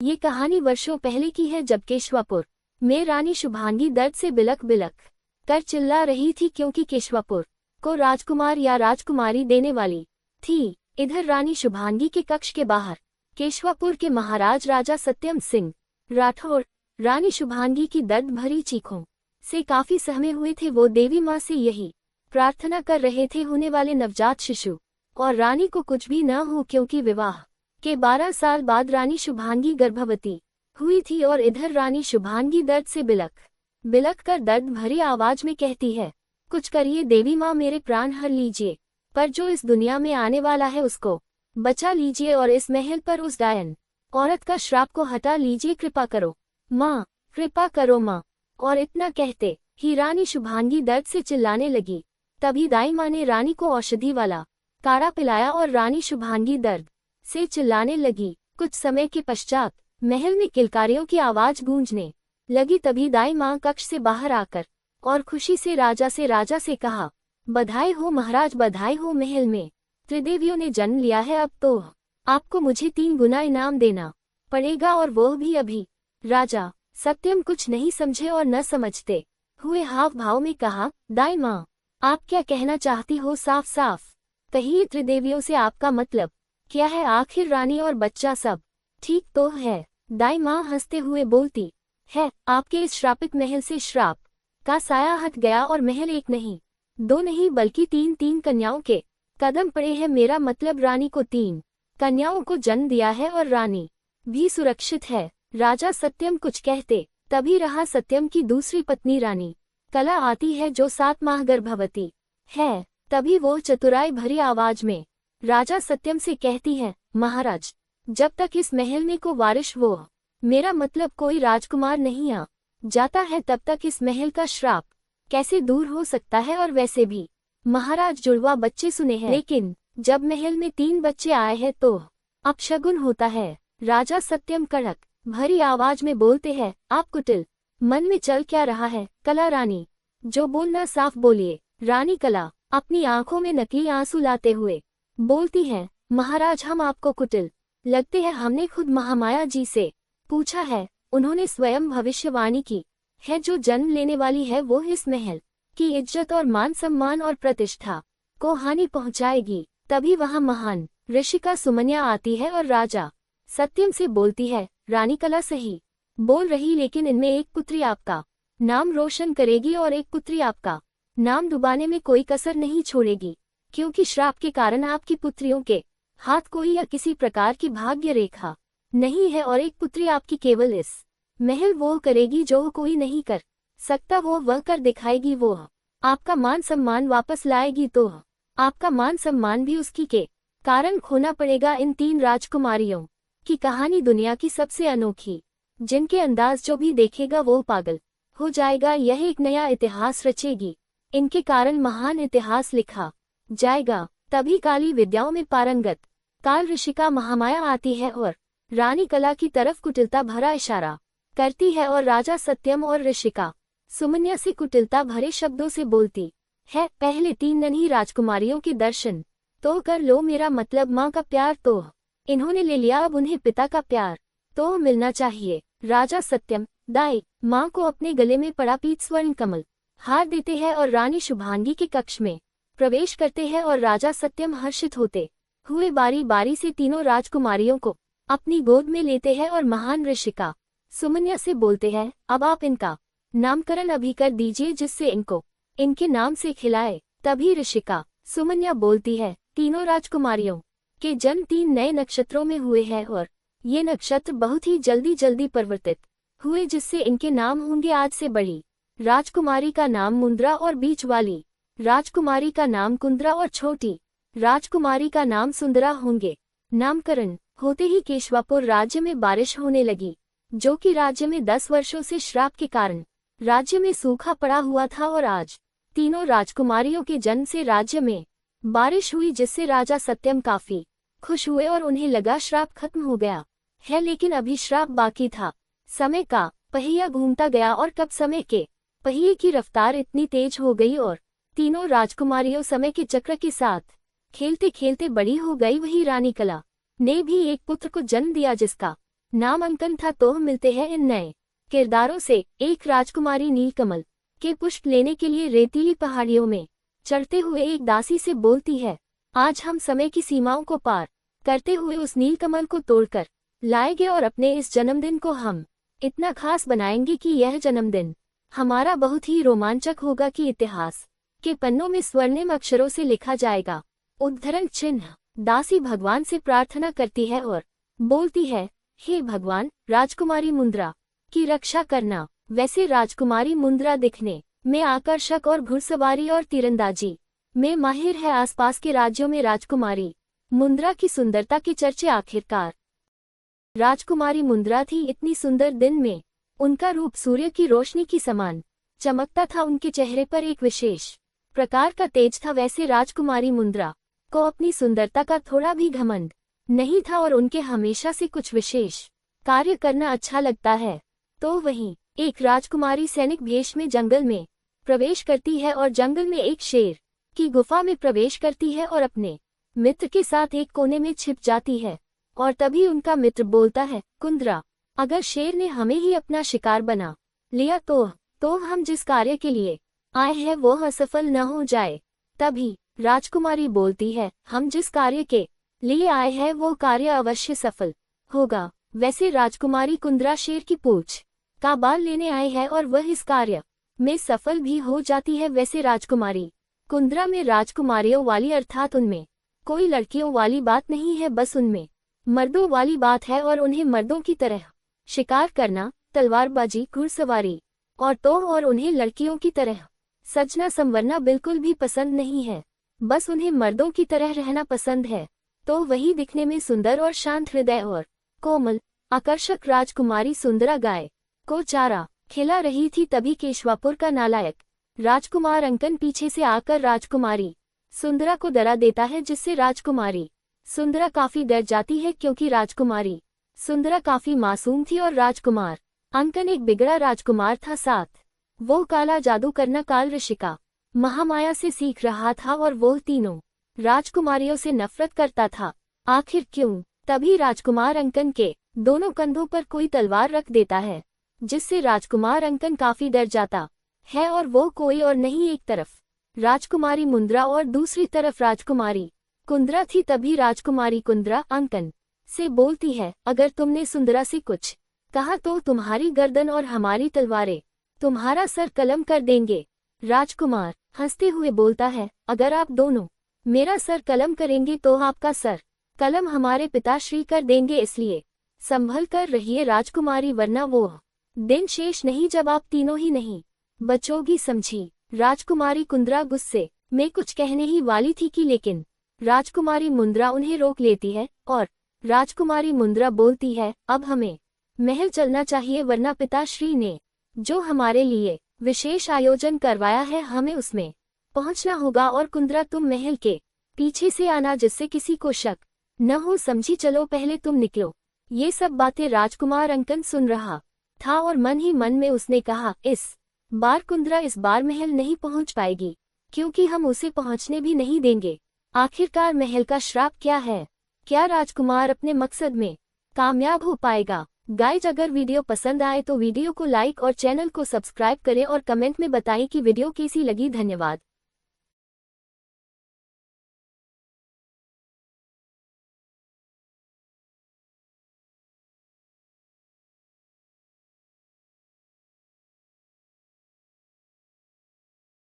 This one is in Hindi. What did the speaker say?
ये कहानी वर्षों पहले की है, जब केशवापुर में रानी शुभांगी दर्द से बिलख बिलख कर चिल्ला रही थी, क्योंकि केशवापुर को राजकुमार या राजकुमारी देने वाली थी। इधर रानी शुभांगी के कक्ष के बाहर केशवापुर के महाराज राजा सत्यम सिंह राठौर रानी शुभांगी की दर्द भरी चीखों से काफी सहमे हुए थे। वो देवी माँ से यही प्रार्थना कर रहे थे, होने वाले नवजात शिशु और रानी को कुछ भी न हो, क्योंकि विवाह के 12 साल बाद रानी शुभांगी गर्भवती हुई थी। और इधर रानी शुभांगी दर्द से बिलख बिलख कर दर्द भरी आवाज में कहती है, कुछ करिए देवी माँ, मेरे प्राण हर लीजिए, पर जो इस दुनिया में आने वाला है उसको बचा लीजिए, और इस महल पर उस डायन औरत का श्राप को हटा लीजिए, कृपा करो माँ, कृपा करो माँ। और इतना कहते ही रानी शुभांगी दर्द से चिल्लाने लगी। तभी दाई माँ ने रानी को औषधि वाला काढ़ा पिलाया और रानी शुभांगी दर्द से चिल्लाने लगी। कुछ समय के पश्चात महल में किलकारियों की आवाज गूंजने लगी। तभी दाई माँ कक्ष से बाहर आकर और खुशी से राजा से कहा, बधाई हो महाराज, बधाई हो, महल में त्रिदेवियों ने जन्म लिया है। अब तो आपको मुझे 3 गुना इनाम देना पड़ेगा, और वो भी अभी। राजा सत्यम कुछ नहीं समझे और न समझते हुए हाव भाव में कहा, दाई माँ, आप क्या कहना चाहती हो, साफ साफ कहिए, त्रिदेवियों से आपका मतलब क्या है? आखिर रानी और बच्चा सब ठीक तो है? दाई माँ हंसते हुए बोलती है, आपके इस श्रापित महल से श्राप का साया हट गया, और महल 1 नहीं 2 नहीं बल्कि 3 कन्याओं के कदम पड़े हैं। मेरा मतलब रानी को 3 कन्याओं को जन्म दिया है, और रानी भी सुरक्षित है। राजा सत्यम कुछ कहते तभी रहा सत्यम की दूसरी पत्नी रानी कला आती है, जो 7 माह गर्भवती है। तभी वो चतुराई भरी आवाज में राजा सत्यम से कहती है, महाराज, जब तक इस महल में को वारिश वो, मेरा मतलब कोई राजकुमार नहीं आ जाता है, तब तक इस महल का श्राप कैसे दूर हो सकता है? और वैसे भी महाराज जुड़वा बच्चे सुने हैं, लेकिन जब महल में 3 बच्चे आए हैं तो अपशगुन होता है। राजा सत्यम कड़क भरी आवाज में बोलते हैं, आप कुटिल मन में चल क्या रहा है? कला रानी, जो बोलना साफ बोलिए। रानी कला अपनी आंखों में नकली आंसू लाते हुए बोलती है, महाराज, हम आपको कुटिल लगते हैं? हमने खुद महामाया जी से पूछा है, उन्होंने स्वयं भविष्यवाणी की है, जो जन्म लेने वाली है वो इस महल की इज्जत और मान सम्मान और प्रतिष्ठा को हानि पहुंचाएगी। तभी वहां महान ऋषिका सुमन्या आती है और राजा सत्यम से बोलती है, रानी कला सही बोल रही, लेकिन इनमें एक पुत्री आपका नाम रोशन करेगी और एक पुत्री आपका नाम डुबाने में कोई कसर नहीं छोड़ेगी, क्योंकि श्राप के कारण आपकी पुत्रियों के हाथ कोई या किसी प्रकार की भाग्य रेखा नहीं है, और एक पुत्री आपकी केवल इस महल वो करेगी जो कोई नहीं कर सकता, वो वह कर दिखाएगी, वो आपका मान सम्मान वापस लाएगी, तो आपका मान सम्मान भी उसकी के कारण खोना पड़ेगा। इन 3 राजकुमारियों की कहानी दुनिया की सबसे अनोखी, जिनके अंदाज जो भी देखेगा वो पागल हो जाएगा। यह एक नया इतिहास रचेगी, इनके कारण महान इतिहास लिखा जाएगा। तभी काली विद्याओं में पारंगत काल ऋषिका महामाया आती है और रानी कला की तरफ कुटिलता भरा इशारा करती है, और राजा सत्यम और ऋषिका सुमन्या से कुटिलता भरे शब्दों से बोलती है, पहले 3 नन्ही राजकुमारियों के दर्शन तो कर लो, मेरा मतलब माँ का प्यार तो इन्होंने ले लिया, अब उन्हें पिता का प्यार तो मिलना चाहिए। राजा सत्यम दाई माँ को अपने गले में पड़ा पीत स्वर्ण कमल हार देते हैं और रानी शुभांगी के कक्ष में प्रवेश करते हैं, और राजा सत्यम हर्षित होते हुए बारी बारी से तीनों राजकुमारियों को अपनी गोद में लेते हैं और महान ऋषिका सुमन्या से बोलते हैं, अब आप इनका नामकरण अभी कर दीजिए, जिससे इनको इनके नाम से खिलाए। तभी ऋषिका सुमन्या बोलती है, तीनों राजकुमारियों के जन्म 3 नए नक्षत्रों में हुए हैं, और ये नक्षत्र बहुत ही जल्दी परिवर्तित हुए, जिससे इनके नाम होंगे आज से बड़ी राजकुमारी का नाम मुंद्रा और बीच वाली राजकुमारी का नाम कुंद्रा और छोटी राजकुमारी का नाम सुंदरा होंगे। नामकरण होते ही केशवापुर राज्य में बारिश होने लगी, जो कि राज्य में 10 वर्षों से श्राप के कारण राज्य में सूखा पड़ा हुआ था, और आज तीनों राजकुमारियों के जन्म से राज्य में बारिश हुई, जिससे राजा सत्यम काफी खुश हुए और उन्हें लगा श्राप खत्म हो गया है, लेकिन अभी श्राप बाकी था। समय का पहिया घूमता गया और कब समय के पहिए की रफ्तार इतनी तेज हो गई और तीनों राजकुमारियों समय के चक्र के साथ खेलते खेलते बड़ी हो गई। वही रानी कला ने भी एक पुत्र को जन्म दिया, जिसका नाम अंकन था तो मिलते हैं इन नए किरदारों से। एक राजकुमारी नीलकमल के पुष्प लेने के लिए रेतीली पहाड़ियों में चढ़ते हुए एक दासी से बोलती है, आज हम समय की सीमाओं को पार करते हुए उस नीलकमल को तोड़कर लाएंगे और अपने इस जन्मदिन को हम इतना खास बनाएंगे कि यह जन्मदिन हमारा बहुत ही रोमांचक होगा कि इतिहास के पन्नों में स्वर्णिम अक्षरों से लिखा जाएगा। उद्धरण चिन्ह। दासी भगवान से प्रार्थना करती है और बोलती है, हे भगवान, राजकुमारी मुंद्रा की रक्षा करना। वैसे राजकुमारी मुंद्रा दिखने में आकर्षक और घुड़सवारी और तीरंदाजी में माहिर है। आसपास के राज्यों में राजकुमारी मुंद्रा की सुंदरता के चर्चे आखिरकार राजकुमारी मुंद्रा थी। इतनी सुंदर दिन में उनका रूप सूर्य की रोशनी की समान चमकता था। उनके चेहरे पर एक विशेष प्रकार का तेज था। वैसे राजकुमारी मुंद्रा को अपनी सुंदरता का थोड़ा भी घमंड नहीं था और उनके हमेशा से कुछ विशेष कार्य करना अच्छा लगता है। तो वहीं एक राजकुमारी सैनिक भेष में जंगल में प्रवेश करती है और जंगल में एक शेर की गुफा में प्रवेश करती है और अपने मित्र के साथ एक कोने में छिप जाती है। और तभी उनका मित्र बोलता है, कुंद्रा, अगर शेर ने हमें ही अपना शिकार बना लिया तो हम जिस कार्य के लिए आए हैं वो असफल न हो जाए। तभी राजकुमारी बोलती है, हम जिस कार्य के लिए आए हैं वो कार्य अवश्य सफल होगा। वैसे राजकुमारी कुंद्रा शेर की पूंछ का बाल लेने आए हैं और वह इस कार्य में सफल भी हो जाती है। वैसे राजकुमारी कुंद्रा में राजकुमारियों वाली अर्थात उनमें कोई लड़कियों वाली बात नहीं है, बस उनमें मर्दों वाली बात है और उन्हें मर्दों की तरह शिकार करना, तलवारबाजी, घुड़सवारी और उन्हें लड़कियों की तरह सजना संवरना बिल्कुल भी पसंद नहीं है। बस उन्हें मर्दों की तरह रहना पसंद है। तो वही दिखने में सुंदर और शांत हृदय और कोमल आकर्षक राजकुमारी सुंदरा गाय को चारा खिला रही थी। तभी केशवापुर का नालायक राजकुमार अंकन पीछे से आकर राजकुमारी सुंदरा को डरा देता है, जिससे राजकुमारी सुंदरा काफी डर जाती है क्योंकि राजकुमारी सुंदरा काफी मासूम थी और राजकुमार अंकन एक बिगड़ा राजकुमार था। साथ वो काला जादू करना काल ऋषिका महामाया से सीख रहा था और वो तीनों राजकुमारियों से नफरत करता था। आखिर क्यों? तभी राजकुमार अंकन के दोनों कंधों पर कोई तलवार रख देता है, जिससे राजकुमार अंकन काफी डर जाता है और वो कोई और नहीं, एक तरफ राजकुमारी मुंद्रा और दूसरी तरफ राजकुमारी कुंद्रा थी। तभी राजकुमारी कुंद्रा अंकन से बोलती है, अगर तुमने सुंदरा से कुछ कहा तो तुम्हारी गर्दन और हमारी तलवारें तुम्हारा सर कलम कर देंगे। राजकुमार हंसते हुए बोलता है, अगर आप दोनों मेरा सर कलम करेंगे तो आपका सर कलम हमारे पिताश्री कर देंगे, इसलिए संभल कर रहिए राजकुमारी, वरना वो दिन शेष नहीं जब आप तीनों ही नहीं बचोगी, समझी। राजकुमारी कुंद्रा गुस्से में कुछ कहने ही वाली थी कि लेकिन राजकुमारी मुंद्रा उन्हें रोक लेती है और राजकुमारी मुंद्रा बोलती है, अब हमें महल चलना चाहिए, वरना पिताश्री ने जो हमारे लिए विशेष आयोजन करवाया है हमें उसमें पहुंचना होगा। और कुंद्रा, तुम महल के पीछे से आना जिससे किसी को शक न हो, समझी। चलो पहले तुम निकलो। ये सब बातें राजकुमार अंकन सुन रहा था और मन ही मन में उसने कहा, इस बार कुंद्रा इस बार महल नहीं पहुंच पाएगी क्योंकि हम उसे पहुंचने भी नहीं देंगे। आखिरकार महल का श्राप क्या है? क्या राजकुमार अपने मकसद में कामयाब हो पाएगा? गाइज, अगर वीडियो पसंद आए तो वीडियो को लाइक और चैनल को सब्सक्राइब करें और कमेंट में बताएं कि वीडियो कैसी लगी। धन्यवाद।